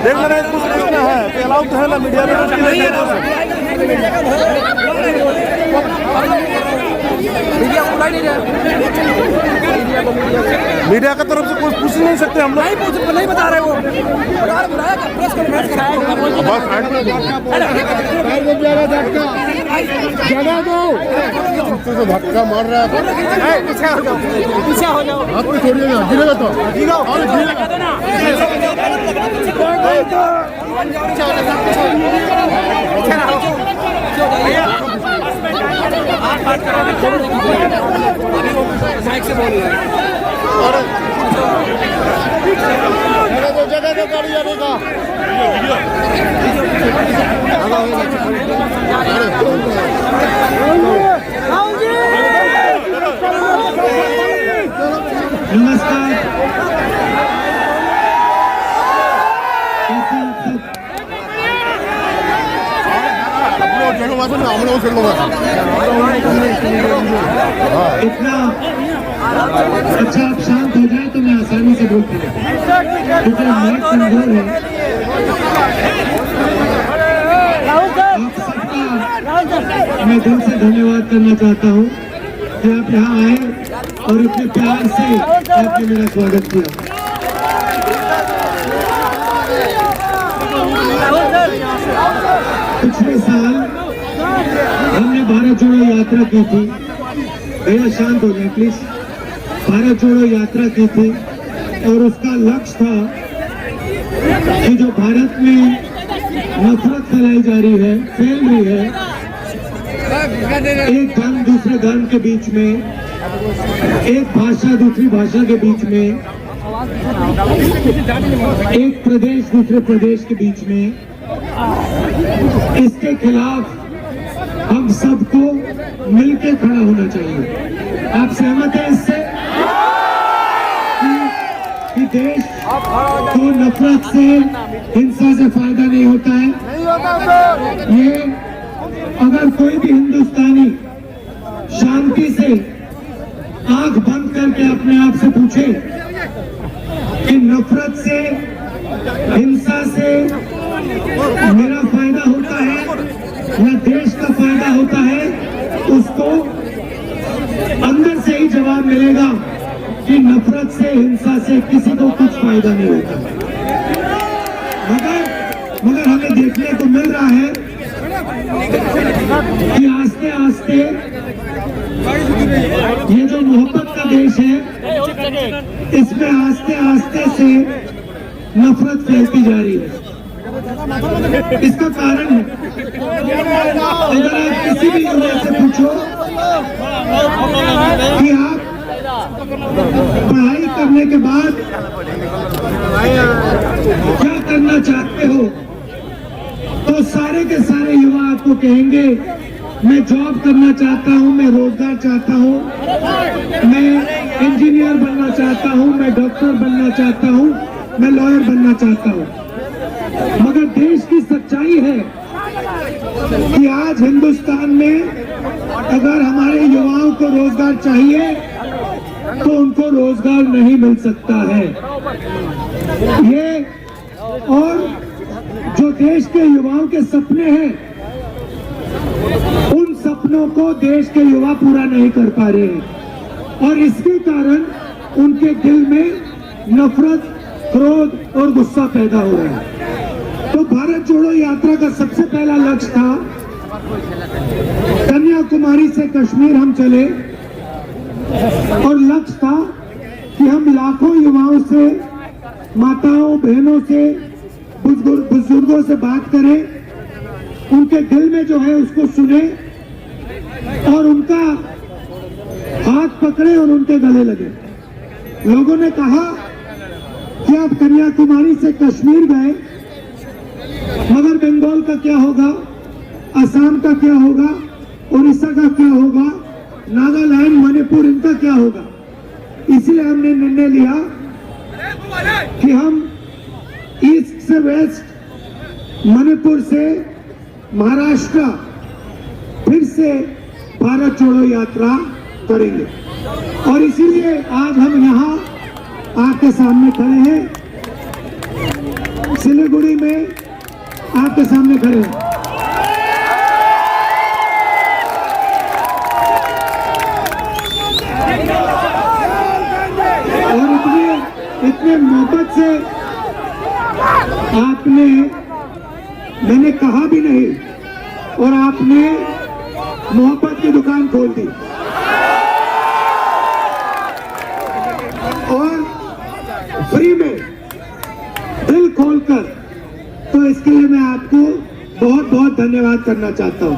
देख लेना इसको देखना है कि अलाउ तो है ना मीडिया में मीडिया की तरफ से कुछ पूछ नहीं सकते हम लोग नहीं बता रहे वो जगह दो तो धक्का मार रहा है पीछे हो जाओ हाथ में छोड़िए ना गिरेगा तो माइक से बोल जगह दो गाड़ी जाने का नमस्कार। इतना अच्छा आप शांत हो जाए तो मैं आसानी से बोलती हूँ क्योंकि माइक कमजोर है। आप सबका मैं दिल से धन्यवाद करना चाहता हूँ कि आप यहाँ आए और इतने प्यार से आपने मेरा स्वागत किया। पिछले साल हमने भारत जोड़ो यात्रा की थी। भैया शांत हो जाए प्लीज। भारत जोड़ो यात्रा की थी और उसका लक्ष्य था कि जो भारत में नफरत फैलाई जा रही है, फैल रही है, एक धर्म दूसरे धर्म के बीच में, एक भाषा दूसरी भाषा के बीच में, एक प्रदेश दूसरे प्रदेश के बीच में, इसके खिलाफ हम सबको मिलकर खड़ा होना चाहिए। आप सहमत हैं इससे कि देश को नफरत से, हिंसा से फायदा नहीं होता है। ये अगर कोई भी हिंदुस्तानी शांति से आंख बंद करके अपने आप से पूछे कि नफरत से, हिंसा से मेरा फायदा होता है या देश का फायदा होता है, उसको अंदर से ही जवाब मिलेगा कि नफरत से, हिंसा से किसी को कुछ फायदा नहीं होता। मगर हमें देखने को मिल रहा है कि आस्ते आस्ते ये जो मोहब्बत का देश है, इसमें आस्ते आस्ते से नफरत फैलती जा रही है। इसका कारण है, अगर आप किसी भी युवा से पूछो कि आप पढ़ाई करने के बाद क्या करना चाहते हो, तो सारे के सारे युवा आपको कहेंगे मैं जॉब करना चाहता हूँ, मैं रोजगार चाहता हूँ, मैं इंजीनियर बनना चाहता हूँ। चाहता हूं, मैं डॉक्टर बनना चाहता हूं, मैं लॉयर बनना चाहता हूं। मगर देश की सच्चाई है कि आज हिंदुस्तान में अगर हमारे युवाओं को रोजगार चाहिए तो उनको रोजगार नहीं मिल सकता है। ये और जो देश के युवाओं के सपने हैं, उन सपनों को देश के युवा पूरा नहीं कर पा रहे हैं और इसके कारण उनके दिल में नफरत, क्रोध और गुस्सा पैदा हो रहा है। तो भारत जोड़ो यात्रा का सबसे पहला लक्ष्य था, कन्याकुमारी से कश्मीर हम चले और लक्ष्य था कि हम लाखों युवाओं से, माताओं बहनों से, बुजुर्गों से बात करें, उनके दिल में जो है उसको सुने और उनका हाथ पकड़े और उनके गले लगे। लोगों ने कहा कि आप कन्याकुमारी से कश्मीर गए, मगर बंगाल का क्या होगा, असम का क्या होगा, उड़ीसा का क्या होगा, नागालैंड, मणिपुर, इनका क्या होगा। इसलिए हमने निर्णय लिया कि हम ईस्ट से वेस्ट, मणिपुर से महाराष्ट्र फिर से भारत जोड़ो यात्रा करेंगे और इसीलिए आज हम यहाँ आपके सामने खड़े हैं, सिलीगुड़ी में आपके सामने खड़े हैं। और इतने मोहब्बत से आपने, मैंने कहा भी नहीं और आपने मोहब्बत की दुकान खोल दी और फ्री में दिल खोलकर। तो इसके लिए मैं आपको बहुत बहुत धन्यवाद करना चाहता हूं।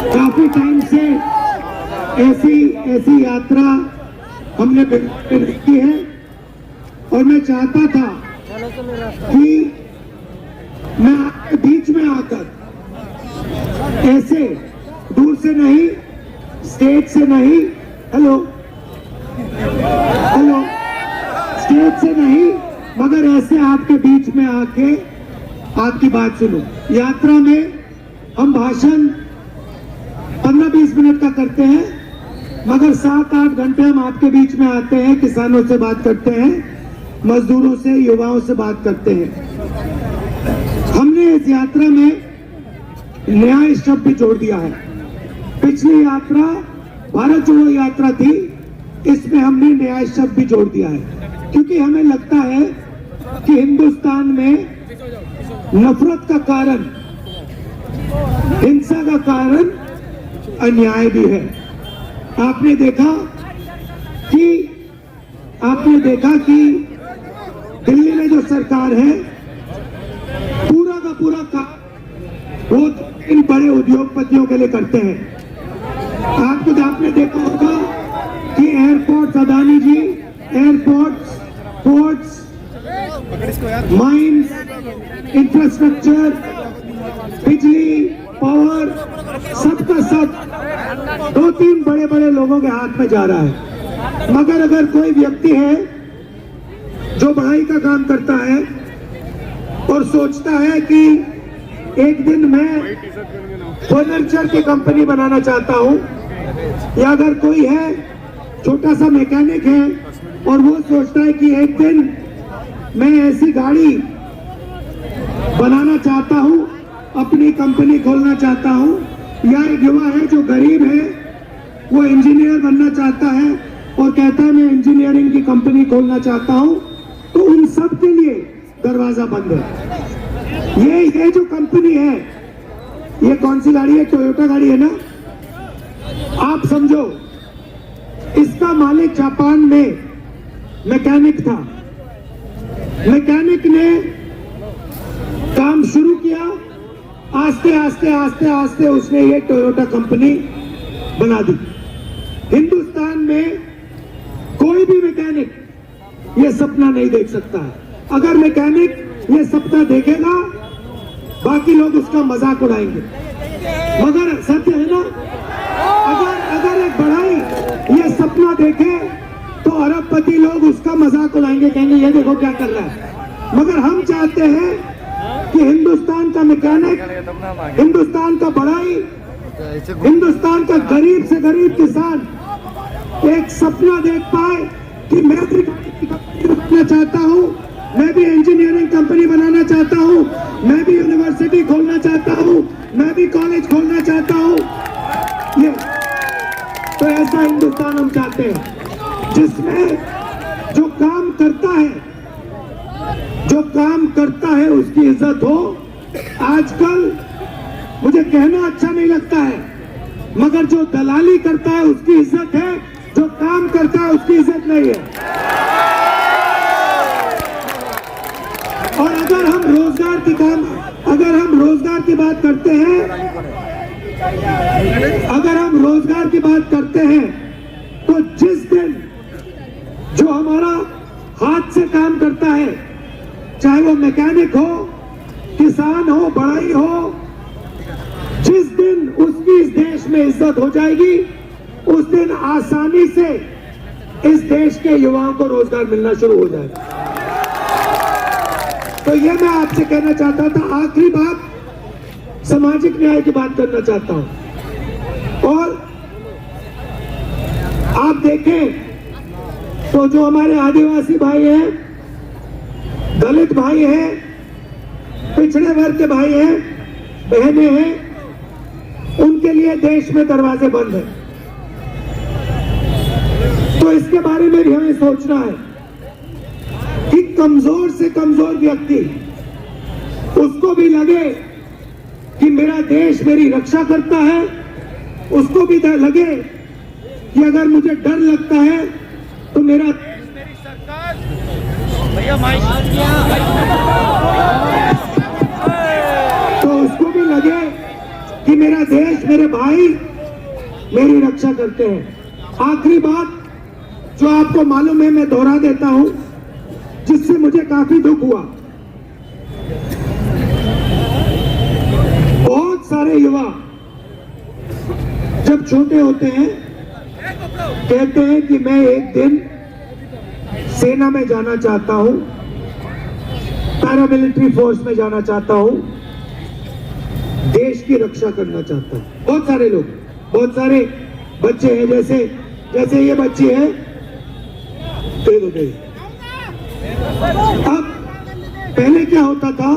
काफी टाइम से ऐसी यात्रा हमने की है और मैं चाहता था कि मैं आपके बीच में आकर ऐसे दूर से नहीं, स्टेज से नहीं, हेलो, स्टेज से नहीं, मगर ऐसे आपके बीच में आके आपकी बात सुनो। यात्रा में हम भाषण 15-20 मिनट का करते हैं, मगर 7-8 घंटे हम आपके बीच में आते हैं, किसानों से बात करते हैं, मजदूरों से, युवाओं से बात करते हैं। हमने इस यात्रा में न्याय शब्द भी जोड़ दिया है। पिछली यात्रा भारत जोड़ो यात्रा थी, इसमें हमने न्याय शब्द भी जोड़ दिया है, क्योंकि हमें लगता है कि हिंदुस्तान में नफरत का कारण, हिंसा का कारण अन्याय भी है। आपने देखा कि दिल्ली में जो सरकार है, पूरा का पूरा काम वो इन बड़े उद्योगपतियों के लिए करते हैं। आपने देखा होगा कि एयरपोर्ट, अदानी जी, एयरपोर्ट्स, पोर्ट्स, माइंस, इंफ्रास्ट्रक्चर, बिजली, पावर, सबका सब 2-3 बड़े बड़े लोगों के हाथ में जा रहा है। मगर अगर कोई व्यक्ति है जो बढ़ाई का काम करता है और सोचता है कि एक दिन मैं फर्नीचर की कंपनी बनाना चाहता हूं, या अगर कोई है छोटा सा मैकेनिक है और वो सोचता है कि एक दिन मैं ऐसी गाड़ी बनाना चाहता हूं, अपनी कंपनी खोलना चाहता हूं, या एक युवा है जो गरीब है, वो इंजीनियर बनना चाहता है और कहता है मैं इंजीनियरिंग की कंपनी खोलना चाहता हूं, तो उन सब के लिए दरवाजा बंद है। ये जो कंपनी है, ये कौन सी गाड़ी है? टोयोटा गाड़ी है ना। आप समझो, इसका मालिक जापान में मैकेनिक था। मैकेनिक ने काम शुरू किया, आस्ते आस्ते उसने ये टोयोटा कंपनी बना दी। हिंदुस्तान में कोई भी मैकेनिक ये सपना नहीं देख सकता है। अगर मैकेनिक ये सपना देखेगा, बाकी लोग उसका मजाक उड़ाएंगे, मगर सत्य है ना। अगर एक बढ़ाई ये सपना देखे तो अरबपति लोग उसका मजाक उड़ाएंगे, कहेंगे ये देखो क्या कर रहा है। मगर हम चाहते हैं कि हिंदुस्तान का मैकेनिक, हिंदुस्तान का बढ़ाई, हिंदुस्तान का गरीब से गरीब किसान एक सपना देख पाए कि मैं भी बनाना चाहता हूँ, मैं भी इंजीनियरिंग कंपनी बनाना चाहता हूँ, मैं भी यूनिवर्सिटी खोलना चाहता हूँ, मैं भी कॉलेज खोलना चाहता हूँ। ये तो ऐसा हिंदुस्तान हम चाहते हैं जिसमें जो काम करता है उसकी इज्जत हो। आजकल मुझे कहना अच्छा नहीं लगता है, मगर जो दलाली करता है उसकी इज्जत है, जो काम करता है उसकी इज्जत नहीं है। और अगर हम रोजगार की बात करते हैं, तो जिस दिन जो हमारा हाथ से काम करता है, चाहे वो मैकेनिक हो, किसान हो, बढ़ाई हो, जिस दिन उसकी इस देश में इज्जत हो जाएगी, उस दिन आसानी से इस देश के युवाओं को रोजगार मिलना शुरू हो जाएगा। तो ये मैं आपसे कहना चाहता था। आखिरी बात, सामाजिक न्याय की बात करना चाहता हूं। और आप देखें तो जो हमारे आदिवासी भाई हैं, दलित भाई हैं, पिछड़े वर्ग के भाई हैं, बहनें हैं, उनके लिए देश में दरवाजे बंद हैं। तो इसके बारे में भी हमें सोचना है कि कमजोर से कमजोर व्यक्ति, उसको भी लगे कि मेरा देश मेरी रक्षा करता है, उसको भी लगे कि अगर मुझे डर लगता है तो मेरा तो उसको भी लगे कि मेरा देश, मेरे भाई मेरी रक्षा करते हैं। आखिरी बात जो आपको मालूम है, मैं दोहरा देता हूं, जिससे मुझे काफी दुख हुआ। बहुत सारे युवा जब छोटे होते हैं कहते हैं कि मैं एक दिन सेना में जाना चाहता हूं, पैरामिलिट्री फोर्स में जाना चाहता हूं, देश की रक्षा करना चाहता हूं। बहुत सारे लोग, बहुत सारे बच्चे हैं, जैसे ये बच्चे हैं, दे दो। अब पहले क्या होता था,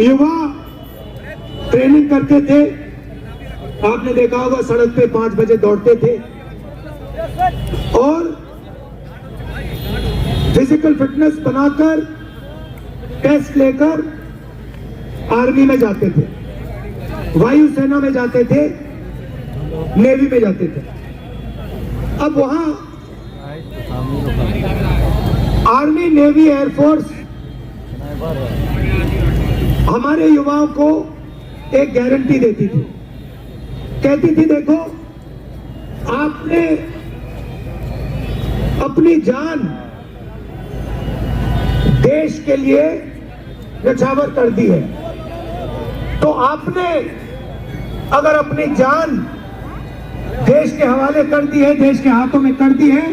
युवा ट्रेनिंग करते थे, आपने देखा होगा सड़क पे 5 बजे दौड़ते थे और फिजिकल फिटनेस बनाकर टेस्ट लेकर आर्मी में जाते थे, वायुसेना में जाते थे, नेवी में जाते थे। अब वहां आर्मी, नेवी, एयरफोर्स हमारे युवाओं को एक गारंटी देती थी, कहती थी देखो आपने अपनी जान देश के लिए न्यौछावर कर दी है, तो आपने अगर अपनी जान देश के हवाले कर दी है, देश के हाथों में कर दी है,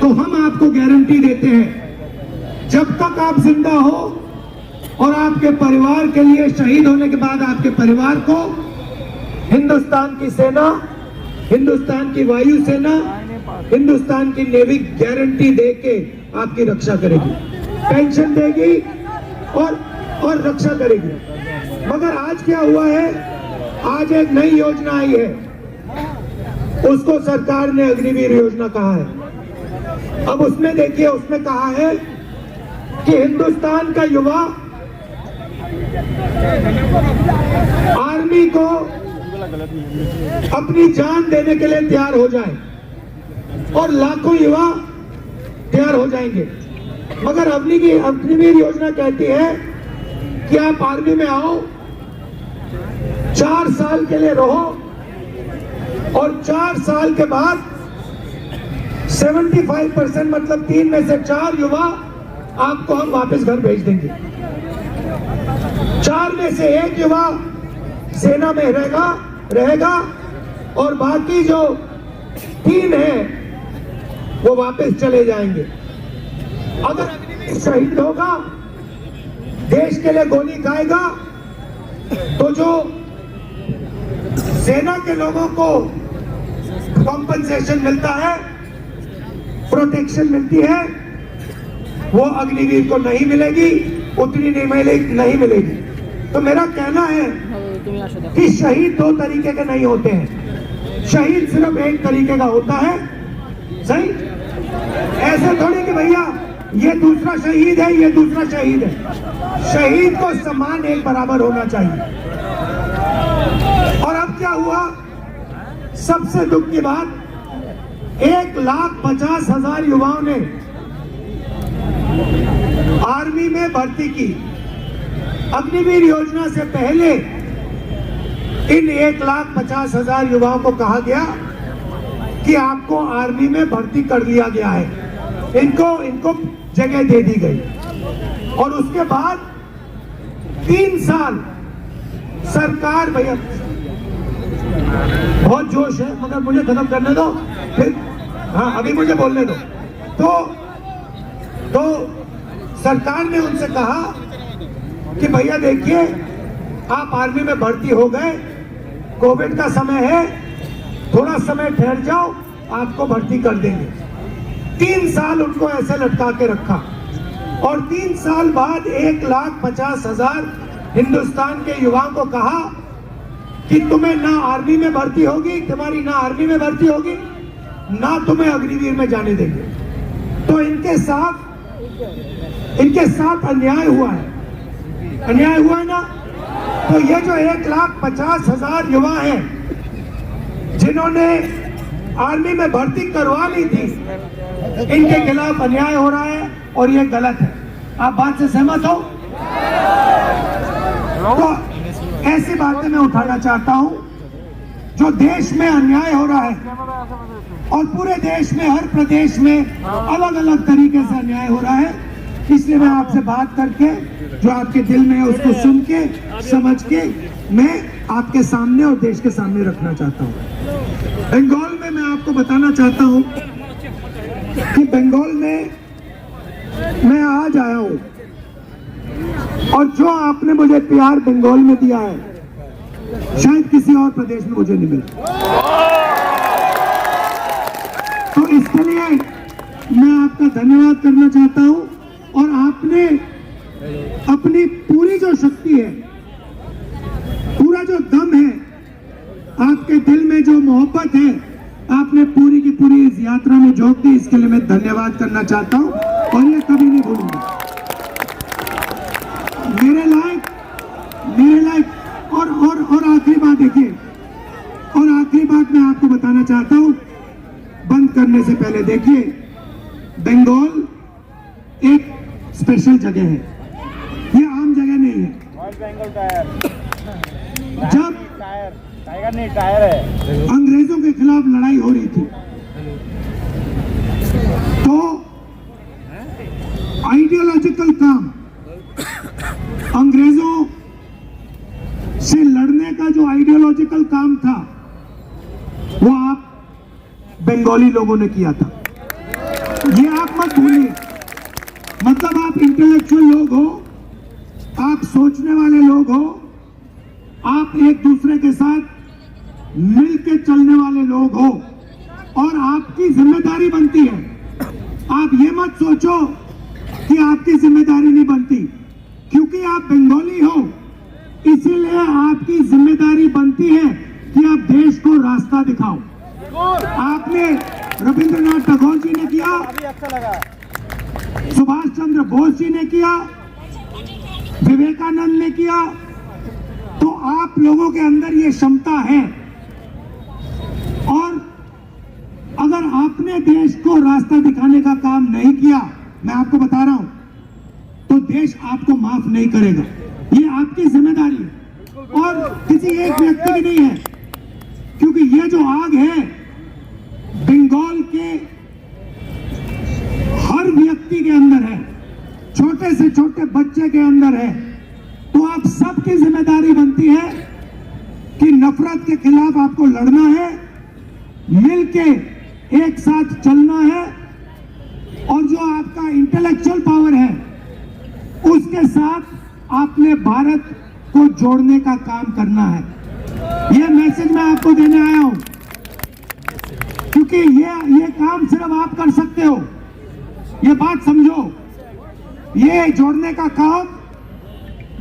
तो हम आपको गारंटी देते हैं जब तक आप जिंदा हो और आपके परिवार के लिए शहीद होने के बाद आपके परिवार को हिंदुस्तान की सेना, हिंदुस्तान की वायुसेना, हिंदुस्तान की नेवी गारंटी देके आपकी रक्षा करेगी, पेंशन देगी और रक्षा करेगी। मगर आज क्या हुआ है, आज एक नई योजना आई है, उसको सरकार ने अग्निवीर योजना कहा है। अब उसमें देखिए, उसमें कहा है कि हिंदुस्तान का युवा आर्मी को अपनी जान देने के लिए तैयार हो जाए और लाखों युवा तैयार हो जाएंगे। मगर अग्निवीर योजना कहती है कि आप आर्मी में आओ, 4 साल के लिए रहो और 4 साल के बाद 75% मतलब 3 में से 4 युवा आपको हम वापस घर भेज देंगे। 4 में से 1 युवा सेना में रहेगा और बाकी जो 3 हैं वो वापस चले जाएंगे। अगर शहीद होगा, देश के लिए गोली खाएगा, तो जो सेना के लोगों को कॉम्पनसेशन मिलता है, प्रोटेक्शन मिलती है, वो अग्निवीर को नहीं मिलेगी, उतनी नहीं मिलेगी। तो मेरा कहना है कि शहीद 2 तरीके के नहीं होते हैं, शहीद सिर्फ एक तरीके का होता है। सही? ऐसे थोड़ी कि भैया ये दूसरा शहीद है, ये दूसरा शहीद है। शहीद को सम्मान एक बराबर होना चाहिए। और अब क्या हुआ, सबसे दुख की बात, 1,50,000 युवाओं ने आर्मी में भर्ती की। अग्निवीर योजना से पहले इन 1,50,000 युवाओं को कहा गया कि आपको आर्मी में भर्ती कर लिया गया है, इनको जगह दे दी गई। और उसके बाद 3 साल सरकार, भैया बहुत जोश है मगर मुझे खत्म करने दो, फिर हाँ अभी मुझे बोलने दो। तो सरकार ने उनसे कहा कि भैया देखिए, आप आर्मी में भर्ती हो गए, कोविड का समय है, थोड़ा समय ठहर जाओ, आपको भर्ती कर देंगे। 3 साल उनको ऐसे लटका के रखा और 3 साल बाद 1,50,000 हिंदुस्तान के युवाओं को कहा कि तुम्हें ना आर्मी में भर्ती होगी, तुम्हारी ना आर्मी में भर्ती होगी, ना तुम्हें अग्निवीर में जाने देंगे। तो इनके साथ अन्याय हुआ है, अन्याय हुआ है ना। तो ये जो 1,50,000 युवा हैं जिन्होंने आर्मी में भर्ती करवा ली थी, इनके खिलाफ अन्याय हो रहा है और ये गलत है। आप बात से सहमत हो? तो ऐसी बातें मैं उठाना चाहता हूं, जो देश में अन्याय हो रहा है और पूरे देश में, हर प्रदेश में अलग अलग तरीके से अन्याय हो रहा है। इसलिए मैं आपसे बात करके, जो आपके दिल में है उसको सुन के, समझ के मैं आपके सामने और देश के सामने रखना चाहता हूं। बंगाल में मैं आपको बताना चाहता हूं कि बंगाल में मैं आज आया हूं और जो आपने मुझे प्यार बंगाल में दिया है, शायद किसी और प्रदेश में मुझे नहीं मिला। तो इसके लिए मैं आपका धन्यवाद करना चाहता हूं और आपने अपनी पूरी जो शक्ति है, पूरा जो दम है, आपके दिल में जो मोहब्बत है, आपने पूरी की पूरी इस यात्रा में झोंक दी। इसके लिए मैं धन्यवाद करना चाहता हूं और ये कभी नहीं भूलूंगा। मेरे लायक और आखिरी बात देखिए, और आखिरी बात मैं आपको बताना चाहता हूं, बंद करने से पहले देखिए, बंगाल एक स्पेशल जगह है, ये आम जगह नहीं है। जब टायर है, अंग्रेजों के खिलाफ लड़ाई हो रही थी, तो आइडियोलॉजिकल काम, अंग्रेजों से लड़ने का जो आइडियोलॉजिकल काम था, वो आप बंगाली लोगों ने किया था। ये आप मत भूलिए। मतलब आप इंटेलेक्चुअल लोग हो, आप सोचने वाले लोग हो, आप एक दूसरे के साथ मिलके चलने वाले लोग हो और आपकी जिम्मेदारी बनती है। आप ये मत सोचो कि आपकी जिम्मेदारी नहीं बनती, क्योंकि आप बंगाली हो, इसीलिए आपकी जिम्मेदारी बनती है कि आप देश को रास्ता दिखाओ। आपने रविंद्रनाथ टैगोर जी ने किया, सुभाष चंद्र बोस जी ने किया, विवेकानंद ने किया। तो आप लोगों के अंदर ये क्षमता है और अगर आपने देश को रास्ता दिखाने का काम नहीं किया, मैं आपको बता रहा हूं, तो देश आपको माफ नहीं करेगा। ये आपकी जिम्मेदारी है और किसी एक व्यक्ति की नहीं है, क्योंकि ये जो आग है बंगाल के हर व्यक्ति के अंदर है, छोटे से छोटे बच्चे के अंदर है। तो आप सबकी जिम्मेदारी बनती है कि नफरत के खिलाफ आपको लड़ना है मिल के एक साथ चलना है और जो आपका इंटेलेक्चुअल पावर है उसके साथ आपने भारत को जोड़ने का काम करना है। यह मैसेज मैं आपको देने आया हूं, क्योंकि ये काम सिर्फ आप कर सकते हो। ये बात समझो, ये जोड़ने का काम,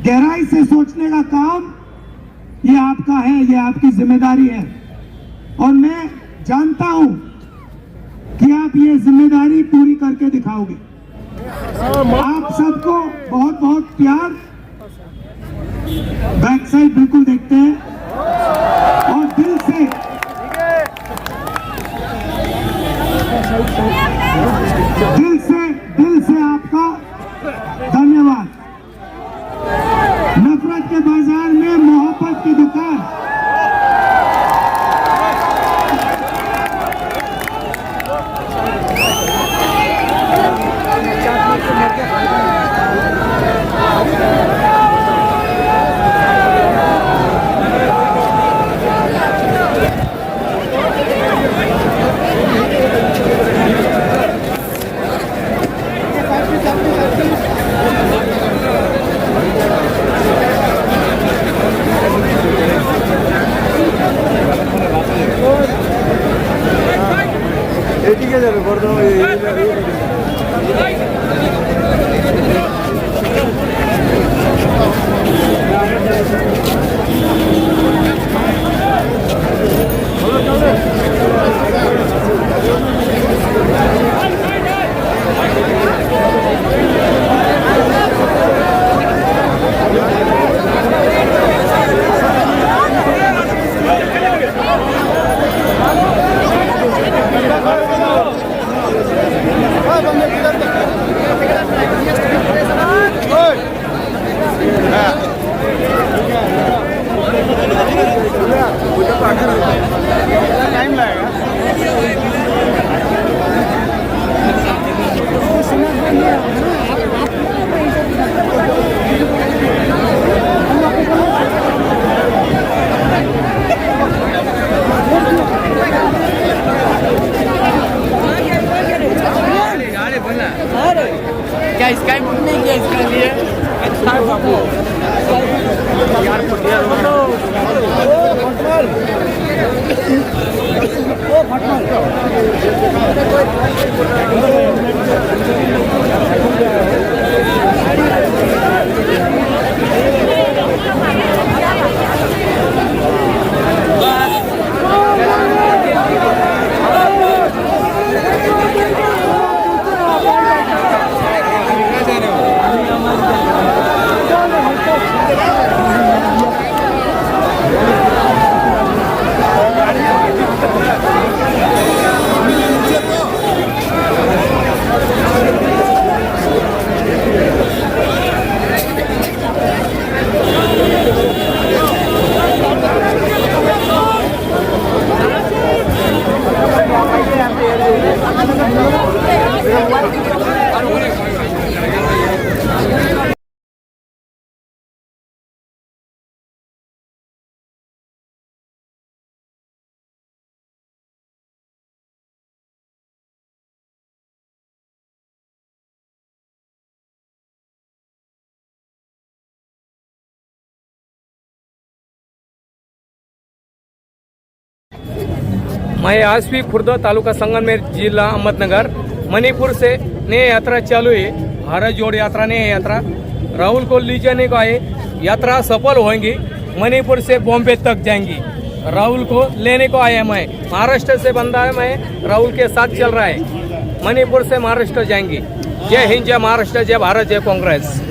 गहराई से सोचने का काम ये आपका है, ये आपकी जिम्मेदारी है और मैं जानता हूं कि आप ये जिम्मेदारी पूरी करके दिखाओगे। आप सबको बहुत बहुत प्यार। बैक साइड बिल्कुल देखते हैं और दिल से आपका धन्यवाद। नफरत के बाजार में मोहब्बत की दुकान। এদিকে যাবে বর্ধমান टाइम लगेगा। क्या स्काई बुक नहीं किया इसके लिए? अच्छा बाबू यार मैं आज भी खुर्द तालुका संगमनेर जिला अहमदनगर मणिपुर से नई यात्रा चालू है। भारत जोड़ यात्रा नई यात्रा राहुल को ले जाने को आए। यात्रा सफल होंगी, मणिपुर से बॉम्बे तक जाएंगी। राहुल को लेने को आया मैं, महाराष्ट्र से बंदा है, मैं राहुल के साथ चल रहा है। मणिपुर से महाराष्ट्र जाएंगी। जय हिंद, जय महाराष्ट्र, जय भारत, जय कांग्रेस।